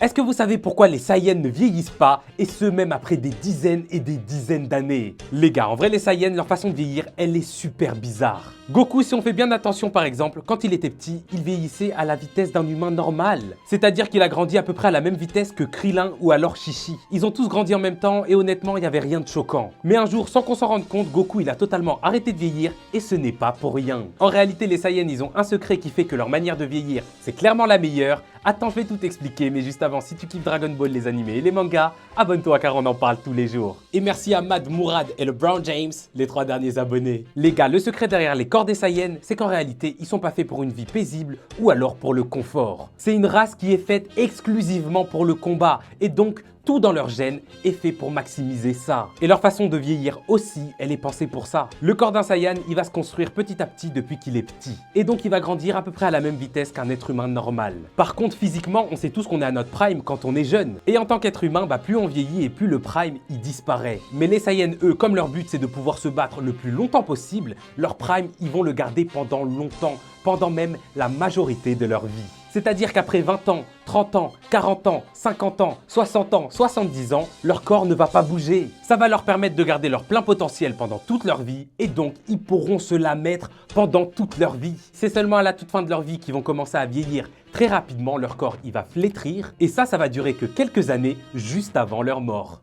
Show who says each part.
Speaker 1: Est-ce que vous savez pourquoi les Saiyans ne vieillissent pas, et ce même après des dizaines et des dizaines d'années? Les gars, en vrai les Saiyans, leur façon de vieillir, elle est super bizarre. Goku, si on fait bien attention par exemple, quand il était petit, il vieillissait à la vitesse d'un humain normal. C'est-à-dire qu'il a grandi à peu près à la même vitesse que Krillin ou alors Chi-Chi. Ils ont tous grandi en même temps et honnêtement, il n'y avait rien de choquant. Mais un jour, sans qu'on s'en rende compte, Goku il a totalement arrêté de vieillir et ce n'est pas pour rien. En réalité, les Saiyans, ils ont un secret qui fait que leur manière de vieillir, c'est clairement la meilleure. Attends, je vais tout expliquer, mais juste avant, si tu kiffes Dragon Ball, les animés et les mangas, abonne-toi car on en parle tous les jours. Et merci à Mad, Mourad et le Brown James, les 3 derniers abonnés. Les gars, le secret derrière les corps des Saiyans, c'est qu'en réalité, ils sont pas faits pour une vie paisible ou alors pour le confort. C'est une race qui est faite exclusivement pour le combat et donc tout dans leur gène est fait pour maximiser ça. Et leur façon de vieillir aussi, elle est pensée pour ça. Le corps d'un Saiyan, il va se construire petit à petit depuis qu'il est petit. Et donc il va grandir à peu près à la même vitesse qu'un être humain normal. Par contre, physiquement, on sait tous qu'on est à notre prime quand on est jeune. Et en tant qu'être humain, plus on vieillit et plus le prime, il disparaît. Mais les Saiyans, eux, comme leur but c'est de pouvoir se battre le plus longtemps possible, leur prime, ils vont le garder pendant longtemps, pendant même la majorité de leur vie. C'est-à-dire qu'après 20 ans, 30 ans, 40 ans, 50 ans, 60 ans, 70 ans, leur corps ne va pas bouger. Ça va leur permettre de garder leur plein potentiel pendant toute leur vie et donc ils pourront se la mettre pendant toute leur vie. C'est seulement à la toute fin de leur vie qu'ils vont commencer à vieillir très rapidement, leur corps il va flétrir et ça va durer que quelques années juste avant leur mort.